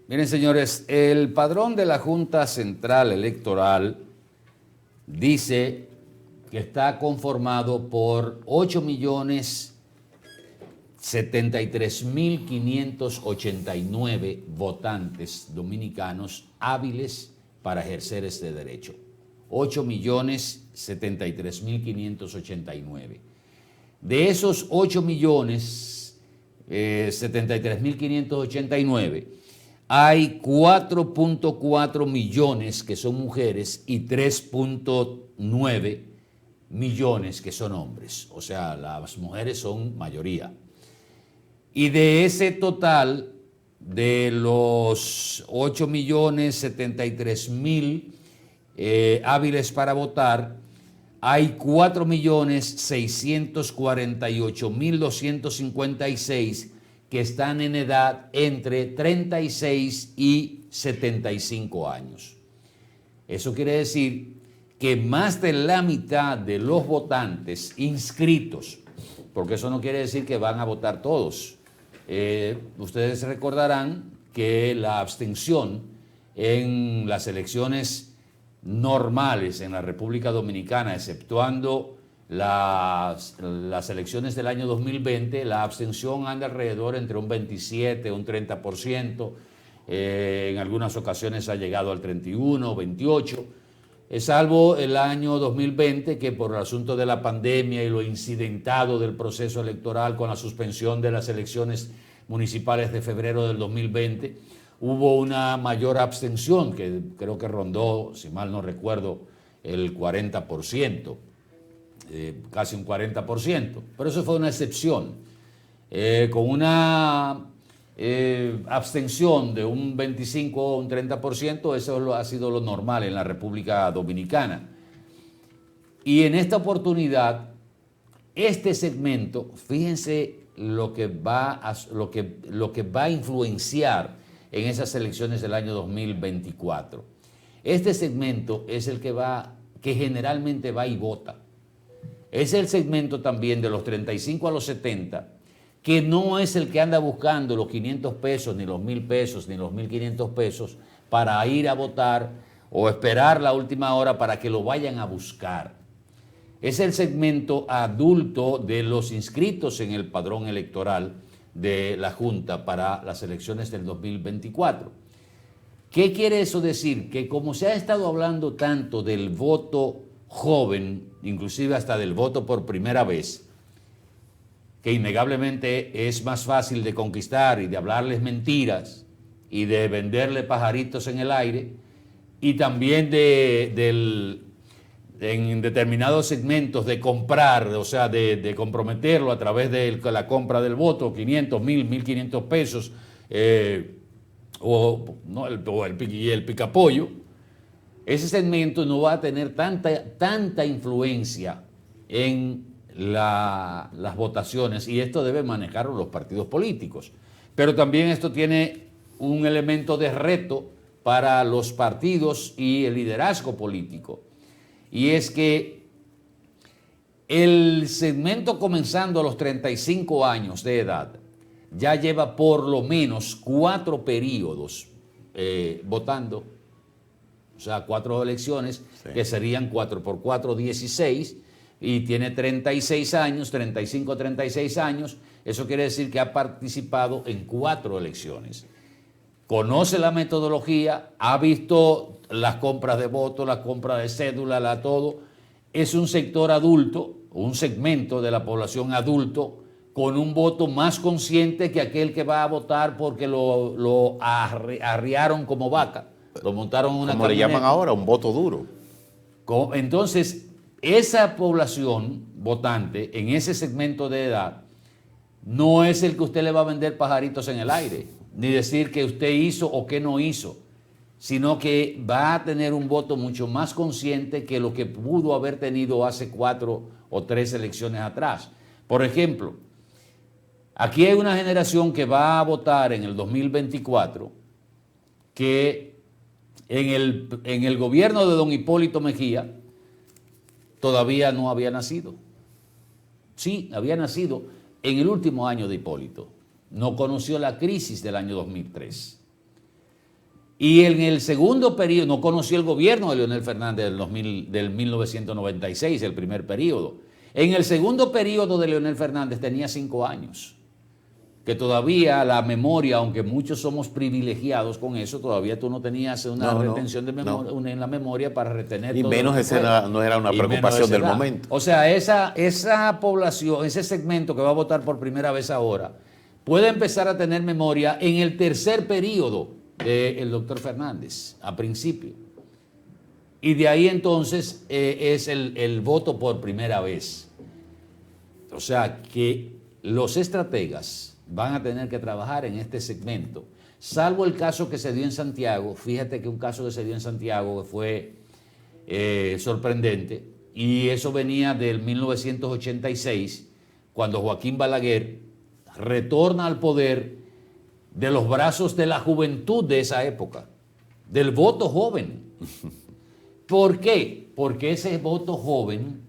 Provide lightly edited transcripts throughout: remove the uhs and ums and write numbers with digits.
Miren, señores, el padrón de la Junta Central Electoral dice que está conformado por 8.073.589 votantes dominicanos hábiles para ejercer este derecho. 8.073.589. De esos 8.073.589, hay 4.4 millones que son mujeres y 3.9 millones que son hombres. O sea, las mujeres son mayoría. Y de ese total, de los 8.073.000 hábiles para votar, hay 4.648.256 que están en edad entre 36 y 75 años. Eso quiere decir que más de la mitad de los votantes inscritos, porque eso no quiere decir que van a votar todos. Ustedes recordarán que la abstención en las elecciones normales en la República Dominicana, exceptuando las elecciones del año 2020, la abstención anda alrededor entre un 27, un 30%, en algunas ocasiones ha llegado al 31, 28%, salvo el año 2020, que por el asunto de la pandemia y lo incidentado del proceso electoral con la suspensión de las elecciones municipales de febrero del 2020, hubo una mayor abstención, que creo que rondó, si mal no recuerdo, el 40%. Casi un 40%, pero eso fue una excepción. Con una abstención de un 25 o un 30%, eso ha sido lo normal en la República Dominicana. Y en esta oportunidad, este segmento, fíjense lo que va a influenciar en esas elecciones del año 2024. Este segmento es el que generalmente va y vota. Es el segmento también de los 35 a los 70, que no es el que anda buscando los 500 pesos, ni los 1.000 pesos, ni los 1.500 pesos para ir a votar o esperar la última hora para que lo vayan a buscar. Es el segmento adulto de los inscritos en el padrón electoral de la Junta para las elecciones del 2024. ¿Qué quiere eso decir? Que como se ha estado hablando tanto del voto joven, inclusive hasta del voto por primera vez, que innegablemente es más fácil de conquistar y de hablarles mentiras y de venderle pajaritos en el aire, y también en determinados segmentos de comprar, o sea, de comprometerlo a través de la compra del voto, 500, 1.000, 1.500 pesos, el picapollo. Ese segmento no va a tener tanta influencia en las votaciones, y esto debe manejarlo los partidos políticos. Pero también esto tiene un elemento de reto para los partidos y el liderazgo político, y es que el segmento comenzando a los 35 años de edad ya lleva por lo menos 4 periodos votando. O sea, 4 elecciones, sí, que serían 4 por 4, 16, y tiene 36 años, 35, 36 años. Eso quiere decir que ha participado en 4 elecciones. Conoce la metodología, ha visto las compras de votos, las compras de cédula, todo. Es un sector adulto, un segmento de la población adulto, con un voto más consciente que aquel que va a votar porque lo arriaron como vaca. Lo montaron en una como camioneta. Le llaman ahora, un voto duro. Entonces, esa población votante en ese segmento de edad no es el que usted le va a vender pajaritos en el aire, ni decir que usted hizo o que no hizo, sino que va a tener un voto mucho más consciente que lo que pudo haber tenido hace 4 o 3 elecciones atrás. Por ejemplo, aquí hay una generación que va a votar en el 2024 que en el gobierno de don Hipólito Mejía todavía no había nacido. Sí, había nacido en el último año de Hipólito. No conoció la crisis del año 2003. Y en el segundo periodo, no conoció el gobierno de Leonel Fernández del 1996, el primer periodo. En el segundo periodo de Leonel Fernández tenía 5 años. Que todavía la memoria, aunque muchos somos privilegiados con eso, todavía tú no tenías una retención de memoria, en la memoria para retener y todo menos no era una preocupación del momento. O sea, esa población, ese segmento que va a votar por primera vez ahora, puede empezar a tener memoria en el tercer periodo del doctor Fernández, a principio. Y de ahí entonces es el voto por primera vez. O sea, que los estrategas van a tener que trabajar en este segmento, salvo el caso que se dio en Santiago. Fíjate que un caso que se dio en Santiago que fue sorprendente, y eso venía del 1986, cuando Joaquín Balaguer retorna al poder de los brazos de la juventud de esa época, del voto joven. ¿Por qué? Porque ese voto joven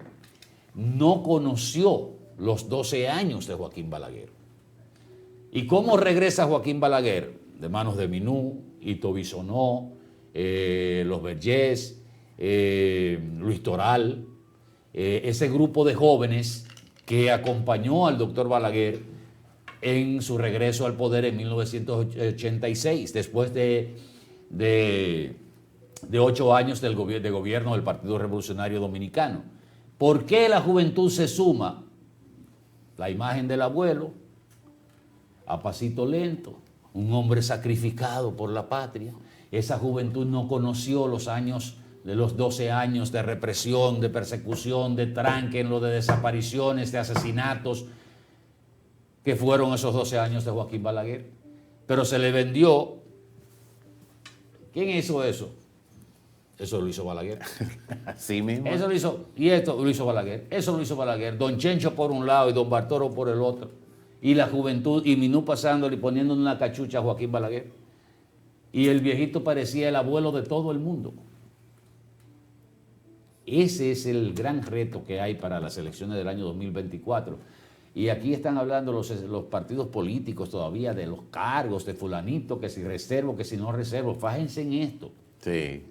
no conoció los 12 años de Joaquín Balaguer. ¿Y cómo regresa Joaquín Balaguer? De manos de Minú, Ito Bisonó, los Vergés, Luis Toral, ese grupo de jóvenes que acompañó al doctor Balaguer en su regreso al poder en 1986, después de 8 años de gobierno del Partido Revolucionario Dominicano. ¿Por qué la juventud se suma? La imagen del abuelo, a pasito lento, un hombre sacrificado por la patria. Esa juventud no conoció los años de los 12 años de represión, de persecución, de tranque en lo de desapariciones, de asesinatos, que fueron esos 12 años de Joaquín Balaguer. Pero se le vendió. ¿Quién hizo eso? Eso lo hizo Balaguer. Así mismo. Eso lo hizo, y esto lo hizo Balaguer. Eso lo hizo Balaguer. Don Chencho por un lado y don Bartolo por el otro. Y la juventud, y Minú pasándole y poniéndole una cachucha a Joaquín Balaguer. Y el viejito parecía el abuelo de todo el mundo. Ese es el gran reto que hay para las elecciones del año 2024. Y aquí están hablando los partidos políticos todavía de los cargos, de fulanito, que si reservo, que si no reservo. Fájense en esto. Sí.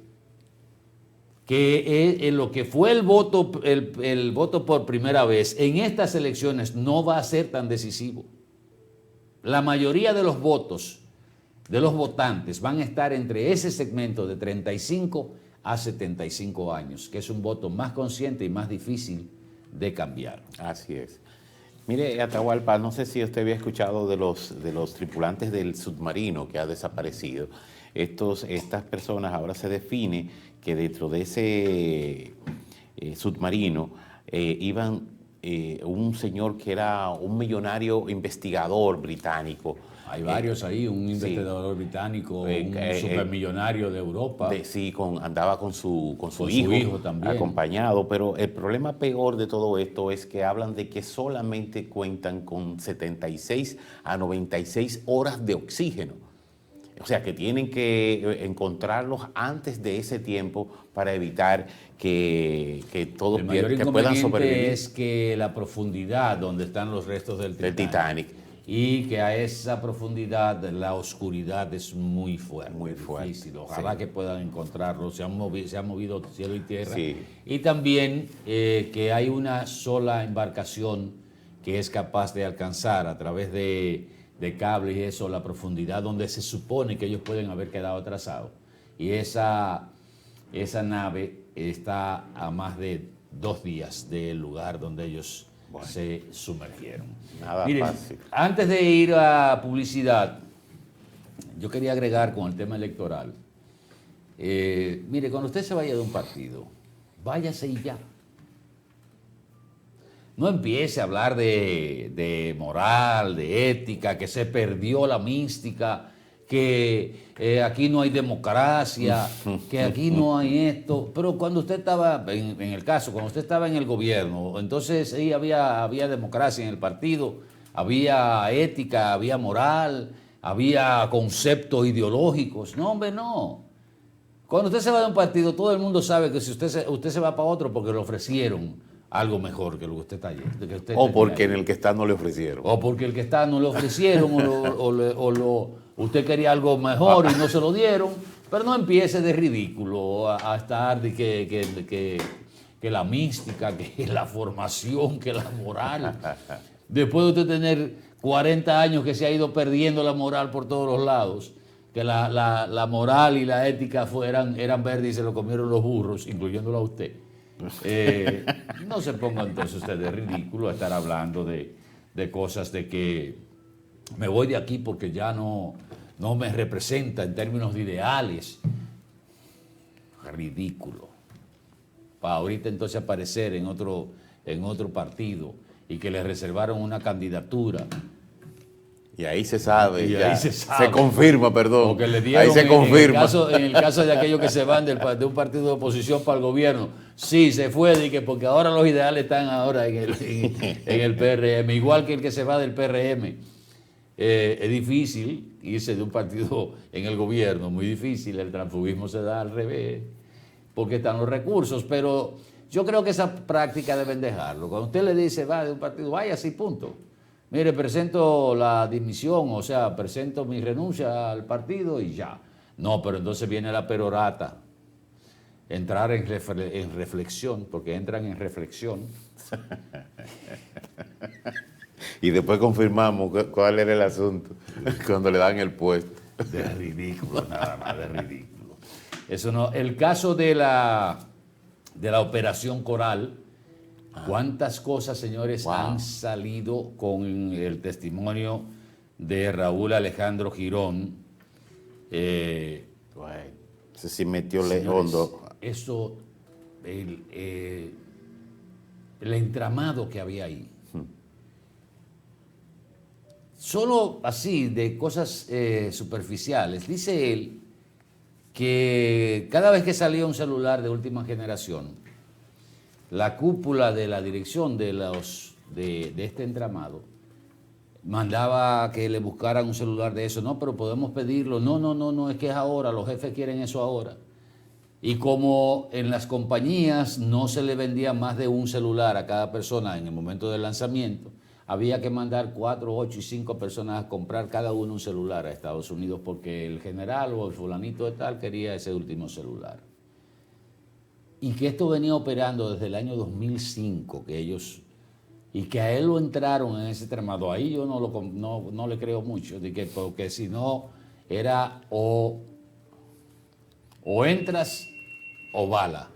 Que lo que fue el voto por primera vez en estas elecciones no va a ser tan decisivo. La mayoría de los votos de los votantes van a estar entre ese segmento de 35 a 75 años, que es un voto más consciente y más difícil de cambiar. Así es. Mire, Atahualpa, no sé si usted había escuchado de los tripulantes del submarino que ha desaparecido. Estas personas ahora se define que dentro de ese submarino iban un señor que era un millonario investigador británico. Hay varios ahí, un investigador británico, un supermillonario de Europa. Sí, andaba con su hijo también, acompañado, pero el problema peor de todo esto es que hablan de que solamente cuentan con 76 a 96 horas de oxígeno. O sea, que tienen que encontrarlos antes de ese tiempo para evitar que todos que puedan sobrevivir. Es que la profundidad donde están los restos del Titanic. Y que a esa profundidad la oscuridad es muy fuerte. Muy fuerte. Difícil. Ojalá que puedan encontrarlo. Se han movido cielo y tierra. Sí. Y también que hay una sola embarcación que es capaz de alcanzar a través de cables y eso, la profundidad donde se supone que ellos pueden haber quedado atrasados. Y esa nave está a más de 2 días del lugar donde ellos se sumergieron. Nada Miren, fácil. Antes de ir a publicidad, yo quería agregar con el tema electoral. Mire, cuando usted se vaya de un partido, váyase y ya. No empiece a hablar de moral, de ética, que se perdió la mística, que aquí no hay democracia, que aquí no hay esto. Pero cuando usted estaba, en el caso, cuando usted estaba en el gobierno, entonces ahí había democracia en el partido, había ética, había moral, había conceptos ideológicos. No, hombre, no. Cuando usted se va de un partido, todo el mundo sabe que si usted se va para otro porque le ofrecieron algo mejor que lo que usted está allí. O porque en el que está no le ofrecieron. O porque el que está no le ofrecieron, usted quería algo mejor y no se lo dieron. Pero no empiece de ridículo a estar de que la mística, que la formación, que la moral. Después de usted tener 40 años que se ha ido perdiendo la moral por todos los lados, que la moral y la ética eran verdes y se lo comieron los burros, incluyéndolo a usted. No se ponga entonces usted de ridículo a estar hablando de cosas de que me voy de aquí porque ya no me representa en términos de ideales. Ridículo. Para ahorita entonces aparecer en otro partido y que le reservaron una candidatura. Y ahí se sabe, Y ya. ahí se sabe. Se confirma, perdón. Porque le dieron, ahí se confirma. en el caso de aquellos que se van de un partido de oposición para el gobierno, sí, se fue, porque ahora los ideales están ahora en el PRM, igual que el que se va del PRM. Es difícil irse de un partido en el gobierno, muy difícil, el transfugismo se da al revés, porque están los recursos, pero yo creo que esa práctica deben dejarlo. Cuando usted le dice, va de un partido, vaya así, punto. Mire, presento la dimisión, o sea, presento mi renuncia al partido y ya. No, pero entonces viene la perorata. Entrar en reflexión, porque entran en reflexión. Y después confirmamos cuál era el asunto cuando le dan el puesto. De ridículo, nada más, de ridículo. Eso no. El caso de la Operación Coral. ¿Cuántas cosas, señores, han salido con el testimonio de Raúl Alejandro Girón? Ese sí metió Señores, hondo. eso, el entramado que había ahí. Solo así, de cosas superficiales. Dice él que cada vez que salía un celular de última generación, la cúpula de la dirección de este entramado mandaba que le buscaran un celular de eso. No, pero podemos pedirlo. No, es que es ahora, los jefes quieren eso ahora. Y como en las compañías no se le vendía más de un celular a cada persona en el momento del lanzamiento, había que mandar 4, 8 y 5 personas a comprar cada uno un celular a Estados Unidos porque el general o el fulanito de tal quería ese último celular. Y que esto venía operando desde el año 2005, y que a él lo entraron en ese entramado. Ahí yo no le creo mucho, porque si no era o entras o bala.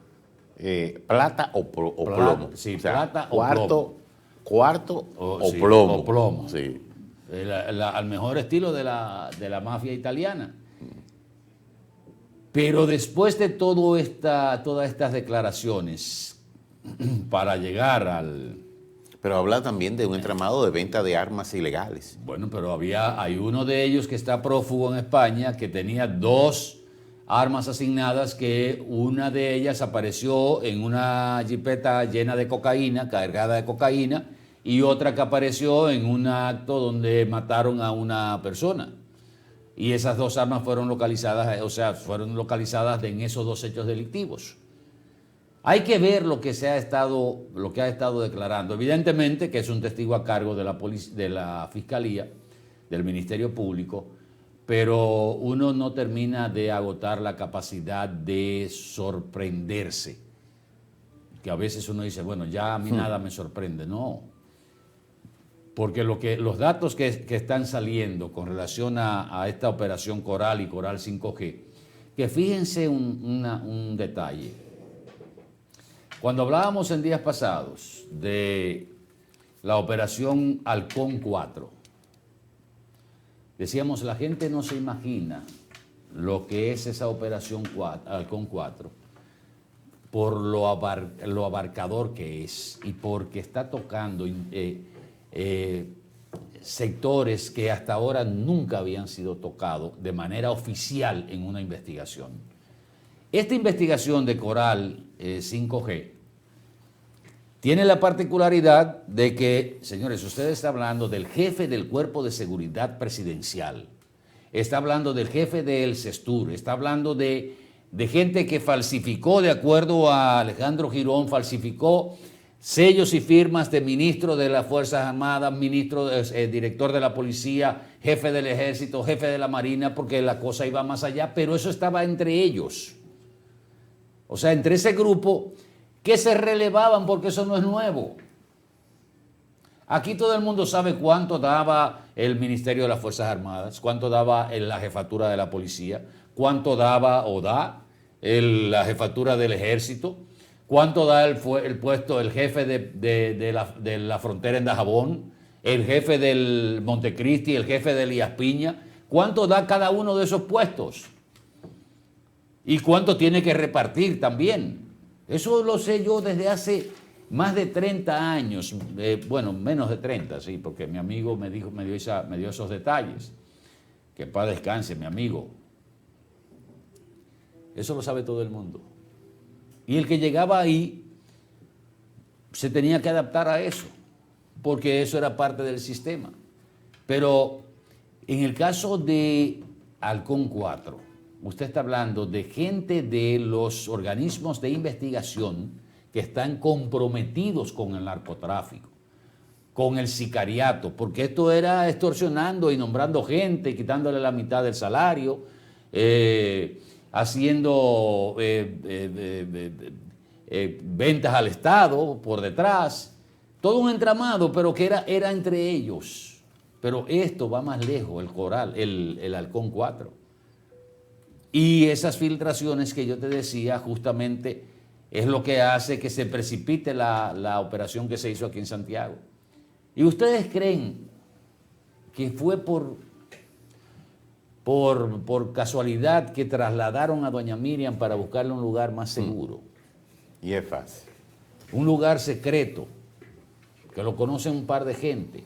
Plata o plomo. Sí, o sea, plata o plomo. Cuarto o Sí, plomo. o plomo. Sí. Al mejor estilo de la mafia italiana. Pero después de todas estas declaraciones, para llegar al... Pero habla también de un entramado de venta de armas ilegales. Bueno, pero hay uno de ellos que está prófugo en España, que tenía 2 armas asignadas, que una de ellas apareció en una jipeta llena de cocaína, cargada de cocaína, y otra que apareció en un acto donde mataron a una persona. Y esas 2 armas fueron localizadas, en esos 2 hechos delictivos. Hay que ver lo que ha estado declarando. Evidentemente que es un testigo a cargo de la Fiscalía, del Ministerio Público, pero uno no termina de agotar la capacidad de sorprenderse. Que a veces uno dice, bueno, ya a mí nada me sorprende. No. Porque los datos que están saliendo con relación a esta operación Coral y Coral 5G, que fíjense un detalle. Cuando hablábamos en días pasados de la operación Halcón 4, decíamos, la gente no se imagina lo que es esa operación Halcón 4 por lo abarcador que es y porque está tocando sectores que hasta ahora nunca habían sido tocados de manera oficial en una investigación. Esta investigación de Coral 5G tiene la particularidad de que, señores, usted está hablando del jefe del Cuerpo de Seguridad Presidencial, está hablando del jefe del CESTUR, está hablando de gente que falsificó, de acuerdo a Alejandro Girón, falsificó sellos y firmas de ministro de las Fuerzas Armadas, director de la policía, jefe del ejército, jefe de la marina, porque la cosa iba más allá, pero eso estaba entre ellos. O sea, entre ese grupo que se relevaban, porque eso no es nuevo. Aquí todo el mundo sabe cuánto daba el Ministerio de las Fuerzas Armadas, cuánto daba la jefatura de la policía, cuánto daba o da la jefatura del ejército, cuánto da el puesto, el jefe de la frontera en Dajabón, el jefe del Montecristi, el jefe de Elías Piña, cuánto da cada uno de esos puestos y cuánto tiene que repartir también. Eso lo sé yo desde hace más de 30 años, bueno, menos de 30, sí, porque mi amigo me dio esos detalles. Que en paz descanse, mi amigo. Eso lo sabe todo el mundo. Y el que llegaba ahí se tenía que adaptar a eso, porque eso era parte del sistema. Pero en el caso de Halcón 4, usted está hablando de gente de los organismos de investigación que están comprometidos con el narcotráfico, con el sicariato, porque esto era extorsionando y nombrando gente, quitándole la mitad del salario, haciendo ventas al Estado por detrás, todo un entramado, pero que era entre ellos. Pero esto va más lejos, el Coral, el Halcón 4. Y esas filtraciones que yo te decía justamente es lo que hace que se precipite la operación que se hizo aquí en Santiago. ¿Y ustedes creen que fue por casualidad que trasladaron a doña Miriam para buscarle un lugar más seguro? Y es fácil. Un lugar secreto, que lo conocen un par de gente.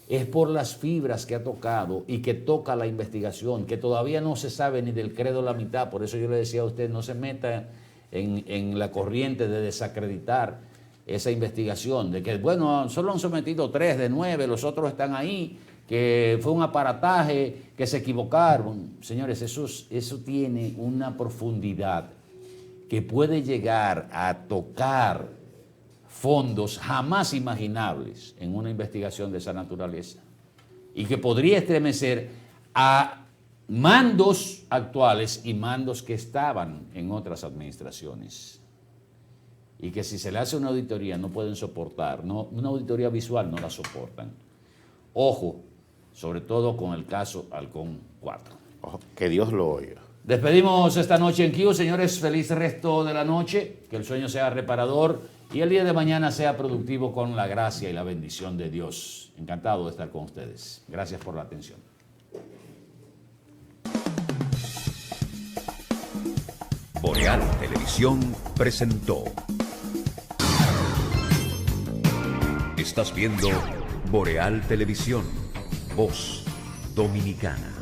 Es por las fibras que ha tocado y que toca la investigación, que todavía no se sabe ni del credo la mitad. Por eso yo le decía a usted, no se meta en la corriente de desacreditar esa investigación, de que, bueno, solo han sometido 3 de 9, los otros están ahí, que fue un aparataje, que se equivocaron. Señores, eso tiene una profundidad que puede llegar a tocar fondos jamás imaginables en una investigación de esa naturaleza y que podría estremecer a mandos actuales y mandos que estaban en otras administraciones y que si se le hace una auditoría no pueden soportar, una auditoría visual no la soportan. Ojo, sobre todo con el caso Halcón 4. Ojo, que Dios lo oiga. Despedimos esta noche en Q, señores, feliz resto de la noche, que el sueño sea reparador y el día de mañana sea productivo con la gracia y la bendición de Dios. Encantado de estar con ustedes. Gracias por la atención. Boreal Televisión presentó. Estás viendo Boreal Televisión, Voz Dominicana.